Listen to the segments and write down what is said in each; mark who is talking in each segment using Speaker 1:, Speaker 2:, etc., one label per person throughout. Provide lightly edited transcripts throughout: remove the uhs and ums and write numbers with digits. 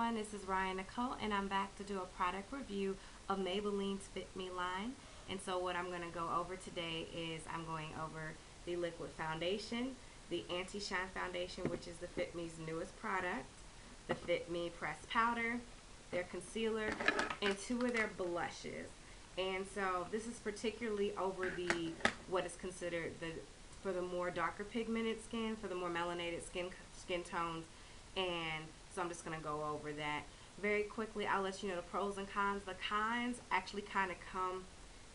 Speaker 1: everyone, this is Ryan Nicole and I'm back to do a product review of Maybelline's FITme line. And so what I'm going to go over today is I'm going over the liquid foundation, the Antishine foundation, which is the FITme's newest product, the FITme pressed powder, their concealer, and two of their blushes. And so this is particularly over the what is considered for the more darker pigmented skin, for the more melanated skin tones. And so I'm just going to go over that very quickly. I'll let you know the pros and cons. The cons actually kind of come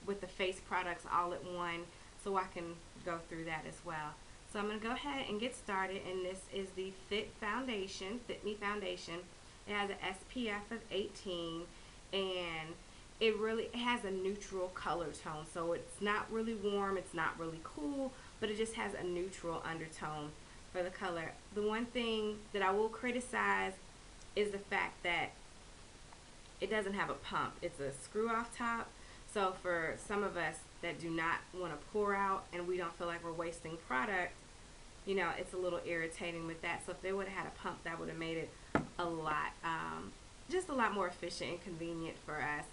Speaker 1: with the face products all at one, so I can go through that as well. So I'm going to go ahead and get started, and this is the FIT foundation, FITme foundation. It has an SPF of 18, and it has a neutral color tone, so it's not really warm, it's not really cool, but it just has a neutral undertone for the color. The one thing that I will criticize is the fact that it doesn't have a pump. It's a screw off top, so for some of us that do not want to pour out and we don't feel like we're wasting product, you know, it's a little irritating with that. So if they would have had a pump, that would have made it a lot just a lot more efficient and convenient for us.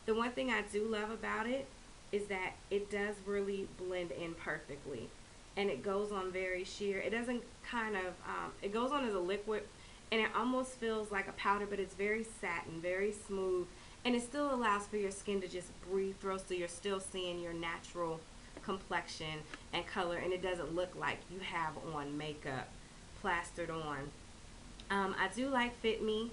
Speaker 1: The one thing I do love about it is that it does really blend in perfectly, and it goes on very sheer. It doesn't it goes on as a liquid, and it almost feels like a powder, but it's very satin, very smooth, and it still allows for your skin to just breathe through, so you're still seeing your natural complexion and color, and it doesn't look like you have on makeup plastered on. I do like FITme,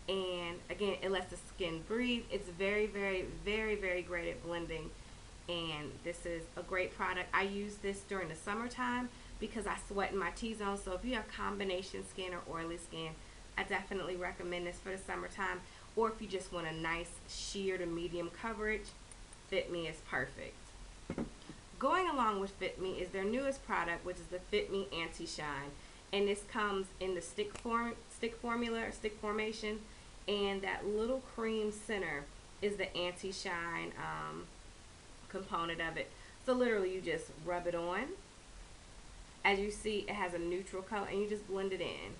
Speaker 1: and again, it lets the skin breathe. It's very, very, very, very great at blending, and this is a great product. I use this during the summertime because I sweat in my T-zone, so if you have combination skin or oily skin, I definitely recommend this for the summertime. Or if you just want a nice sheer to medium coverage, FITme is perfect. Going along with FITme is their newest product, which is the FITme Antishine, and this comes in the stick formation, and that little cream center is the Antishine component of it. So literally you just rub it on. As you see, it has a neutral color, and you just blend it in.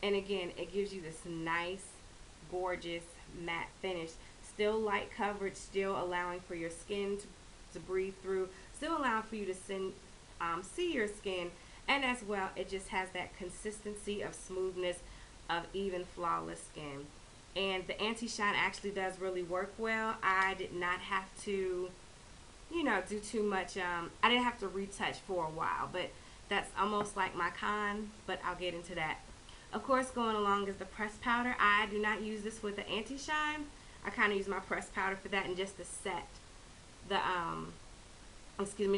Speaker 1: And again, it gives you this nice, gorgeous matte finish. Still light coverage, still allowing for your skin to breathe through, still allowing for you to see your skin, and as well, it just has that consistency of smoothness of even flawless skin. And the Antishine actually does really work well. I did not have to, you know, do too much. I didn't have to retouch for a while, but that's almost like my con, but I'll get into that. Of course, going along is the pressed powder. I do not use this with the Antishine. I kind of use my pressed powder for that, and just to set the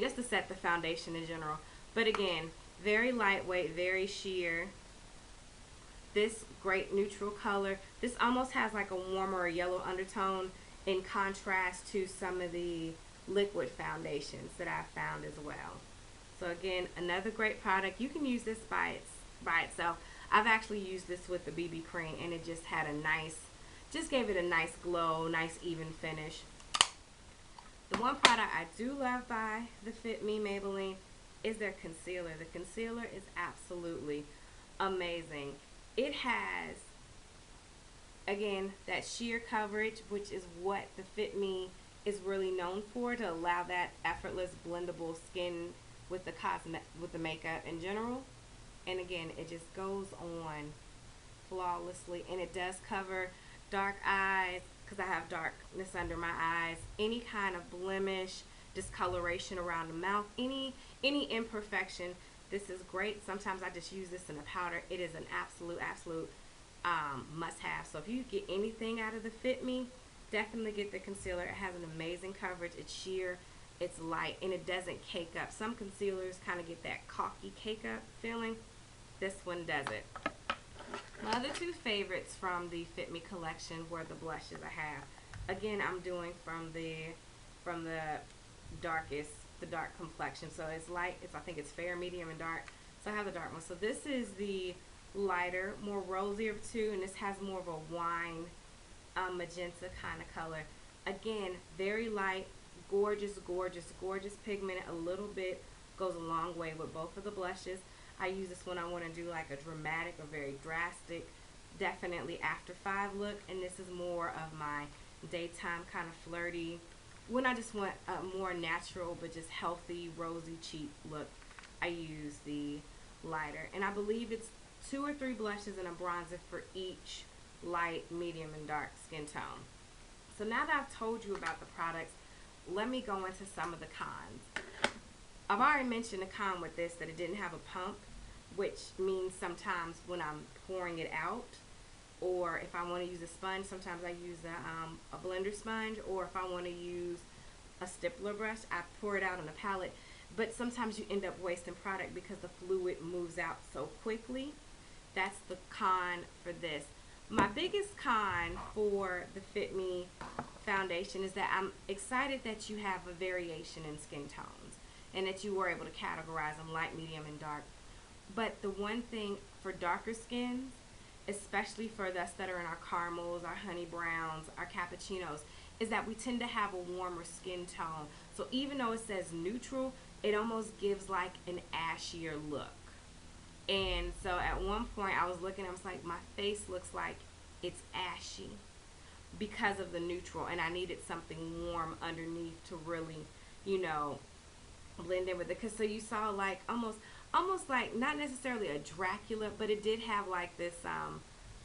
Speaker 1: just to set the foundation in general. But again, very lightweight, very sheer. This great neutral color. This almost has like a warmer yellow undertone in contrast to some of the liquid foundations that I've found as well. So again, another great product. You can use this by itself. I've actually used this with the BB cream, and it just had a nice, just gave it a nice glow, nice even finish. The one product I do love by the FITme Maybelline is their concealer. The concealer is absolutely amazing. It has, again, that sheer coverage, which is what the FITme is really known for, to allow that effortless blendable skin with the makeup in general. And again, it just goes on flawlessly, and it does cover dark eyes, because I have darkness under my eyes, any kind of blemish, discoloration around the mouth, any imperfection. This is great. Sometimes I just use this in a powder. It is an absolute must-have. So if you get anything out of the FITme, definitely get the concealer. It has an amazing coverage. It's sheer, it's light, and it doesn't cake up. Some concealers kind of get that caulky cake up feeling. This one doesn't. My other two favorites from the FITme collection were the blushes I have. Again, I'm doing from the darkest, the dark complexion. So it's light, I think it's fair, medium, and dark. So I have the dark one. So this is the lighter, more rosy of two, and this has more of a wine magenta kind of color. Again, very light, gorgeous, gorgeous, gorgeous pigment. A little bit goes a long way with both of the blushes. I use this when I want to do like a dramatic or very drastic definitely after 5 look, and this is more of my daytime kind of flirty, when I just want a more natural but just healthy rosy cheek look. I use the lighter, and I believe it's 2 or 3 blushes and a bronzer for each light, medium, and dark skin tone. So now that I've told you about the products, let me go into some of the cons. I've already mentioned a con with this, that it didn't have a pump, which means sometimes when I'm pouring it out, or if I want to use a sponge, sometimes I use a blender sponge, or if I want to use a stippler brush, I pour it out on a palette. But sometimes you end up wasting product because the fluid moves out so quickly. That's the con for this. My biggest con for the FITme foundation is that I'm excited that you have a variation in skin tones and that you were able to categorize them light, medium, and dark. But the one thing for darker skins, especially for us that are in our caramels, our honey browns, our cappuccinos, is that we tend to have a warmer skin tone. So even though it says neutral, it almost gives like an ashier look. And so at one point I was looking, I was like, my face looks like it's ashy because of the neutral, and I needed something warm underneath to really, you know, blend in with it. Because so you saw like almost like not necessarily a Dracula, but it did have like this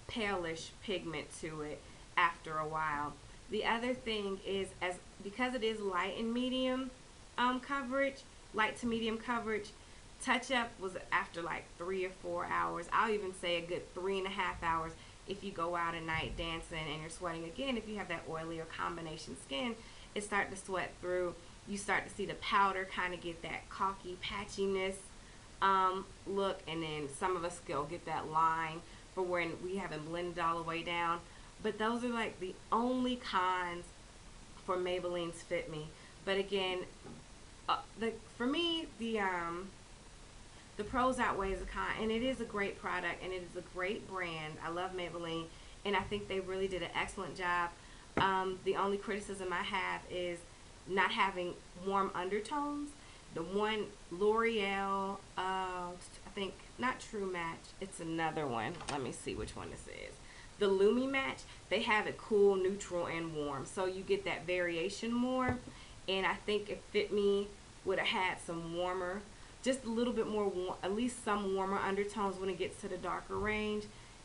Speaker 1: palish pigment to it after a while. The other thing is, because it is light and medium coverage, light to medium coverage, touch up was after like 3 or 4 hours. I'll even say a good 3.5 hours if you go out at night dancing and you're sweating. Again, if you have that oily or combination skin, it starts to sweat through. You start to see the powder kind of get that caulky patchiness look, and then some of us still get that line for when we haven't blended all the way down. But those are like the only cons for Maybelline's FITme. But again, for me, the pros outweigh the con, and it is a great product, and it is a great brand. I love Maybelline, and I think they really did an excellent job. The only criticism I have is not having warm undertones. The one L'Oreal, I think, not True Match, it's another one. Let me see which one this is. The Lumi Match, they have it cool, neutral, and warm. So you get that variation more. And I think if FITme would have had some warmer, just a little bit more warm, at least some warmer undertones when it gets to the darker range,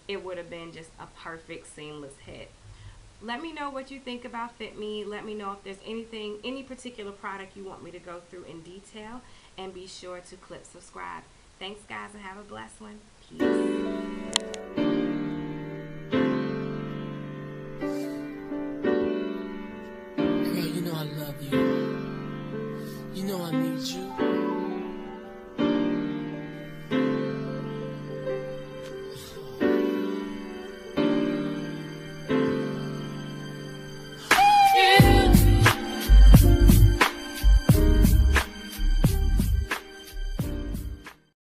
Speaker 1: it would have been just a perfect seamless hit. Let me know what you think about FITme. Let me know if there's anything, any particular product you want me to go through in detail, and be sure to click subscribe. Thanks guys, and have a blessed one. Peace.
Speaker 2: Girl, you know I love you. You know I need you.